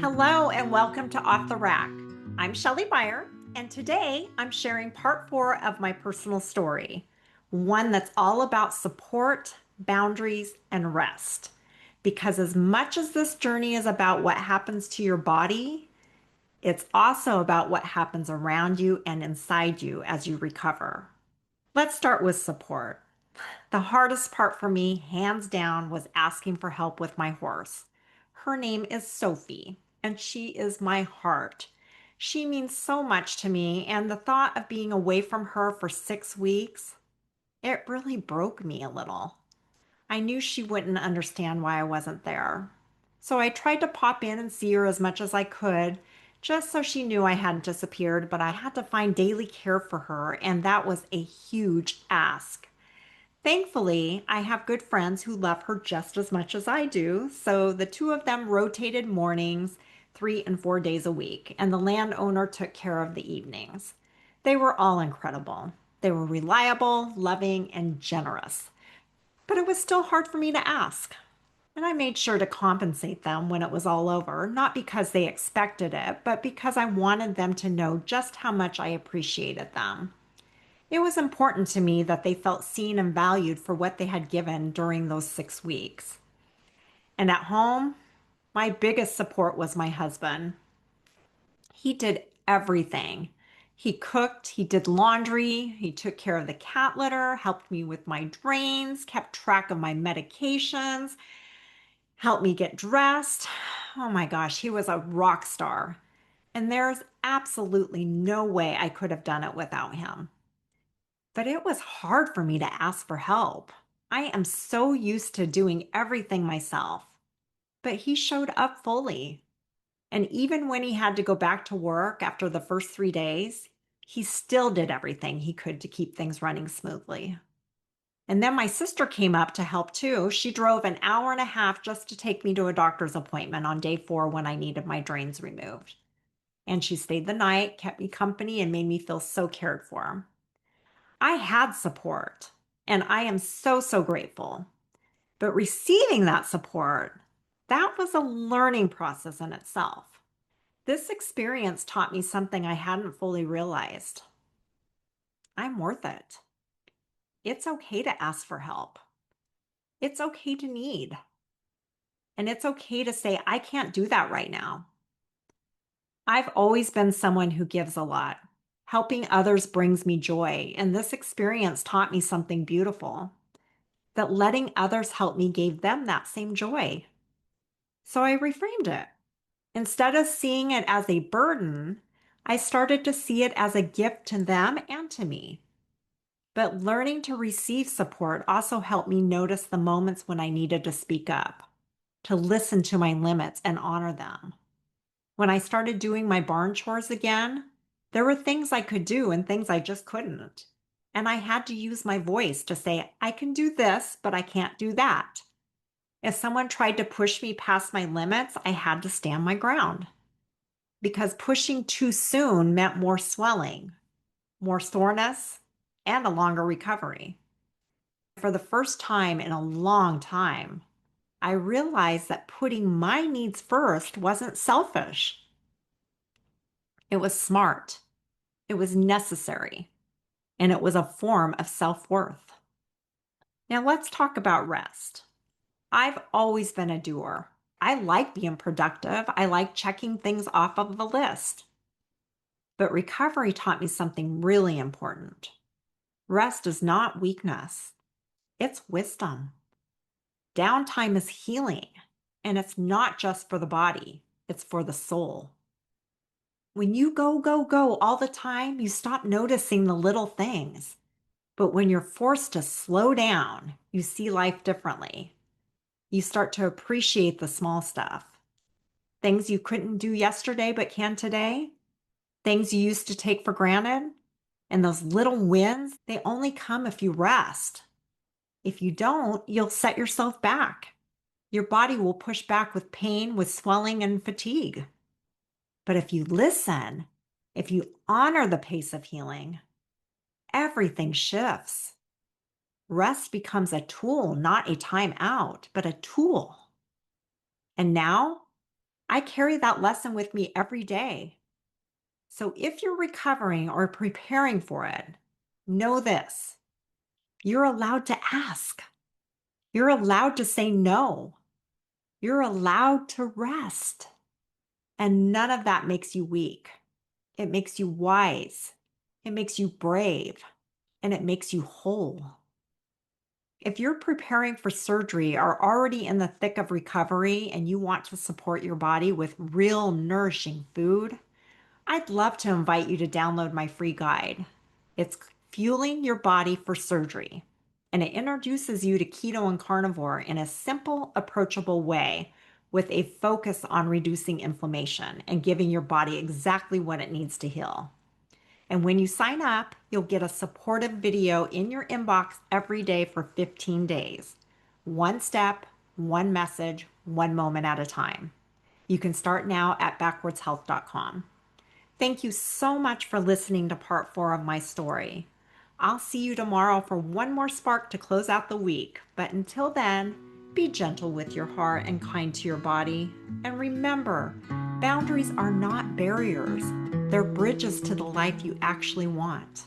Hello and welcome to Off the Rack. I'm Shelly Meyer, and today I'm sharing part 4 of my personal story, one that's all about support, boundaries, and rest. Because as much as this journey is about what happens to your body, it's also about what happens around you and inside you as you recover. Let's start with support. The hardest part for me, hands down, was asking for help with my horse. Her name is Sophie, and she is my heart. She means so much to me, and the thought of being away from her for 6 weeks, it really broke me a little. I knew she wouldn't understand why I wasn't there. So I tried to pop in and see her as much as I could, just so she knew I hadn't disappeared, but I had to find daily care for her, and that was a huge ask. Thankfully, I have good friends who love her just as much as I do, so the two of them rotated mornings 3 and 4 days a week, and the landowner took care of the evenings. They were all incredible. They were reliable, loving, and generous. But it was still hard for me to ask. And I made sure to compensate them when it was all over, not because they expected it, but because I wanted them to know just how much I appreciated them. It was important to me that they felt seen and valued for what they had given during those 6 weeks. And at home, my biggest support was my husband. He did everything. He cooked, he did laundry, he took care of the cat litter, helped me with my drains, kept track of my medications, helped me get dressed. Oh my gosh, he was a rock star. And there's absolutely no way I could have done it without him. But it was hard for me to ask for help. I am so used to doing everything myself. But he showed up fully. And even when he had to go back to work after the first 3 days, he still did everything he could to keep things running smoothly. And then my sister came up to help too. She drove an hour and a half just to take me to a doctor's appointment on day 4 when I needed my drains removed. And she stayed the night, kept me company, and made me feel so cared for. I had support, and I am so grateful. But receiving that support, that was a learning process in itself. This experience taught me something I hadn't fully realized. I'm worth it. It's okay to ask for help. It's okay to need. And it's okay to say, I can't do that right now. I've always been someone who gives a lot. Helping others brings me joy, and this experience taught me something beautiful. That letting others help me gave them that same joy. So I reframed it. Instead of seeing it as a burden, I started to see it as a gift to them and to me. But learning to receive support also helped me notice the moments when I needed to speak up, to listen to my limits and honor them. When I started doing my barn chores again, there were things I could do and things I just couldn't. And I had to use my voice to say, I can do this, but I can't do that. If someone tried to push me past my limits, I had to stand my ground because pushing too soon meant more swelling, more soreness, and a longer recovery. For the first time in a long time, I realized that putting my needs first wasn't selfish. It was smart, it was necessary, and it was a form of self-worth. Now let's talk about rest. I've always been a doer. I like being productive. I like checking things off of the list. But recovery taught me something really important. Rest is not weakness, it's wisdom. Downtime is healing, and it's not just for the body, it's for the soul. When you go all the time, you stop noticing the little things. But when you're forced to slow down, you see life differently. You start to appreciate the small stuff. Things you couldn't do yesterday but can today. Things you used to take for granted. And those little wins, they only come if you rest. If you don't, you'll set yourself back. Your body will push back with pain, with swelling and fatigue. But if you listen, if you honor the pace of healing, everything shifts. Rest becomes a tool, not a time out, but a tool. And now I carry that lesson with me every day. So if you're recovering or preparing for it, know this: you're allowed to ask, you're allowed to say no, you're allowed to rest. And none of that makes you weak. It makes you wise, it makes you brave, and it makes you whole. If you're preparing for surgery or already in the thick of recovery and you want to support your body with real nourishing food, I'd love to invite you to download my free guide. It's Fueling Your Body for Surgery, and it introduces you to keto and carnivore in a simple, approachable way with a focus on reducing inflammation and giving your body exactly what it needs to heal. And when you sign up, you'll get a supportive video in your inbox every day for 15 days. One step, one message, one moment at a time. You can start now at backwardshealth.com. Thank you so much for listening to part 4 of my story. I'll see you tomorrow for one more spark to close out the week. But until then, be gentle with your heart and kind to your body. And remember, boundaries are not barriers, they're bridges to the life you actually want.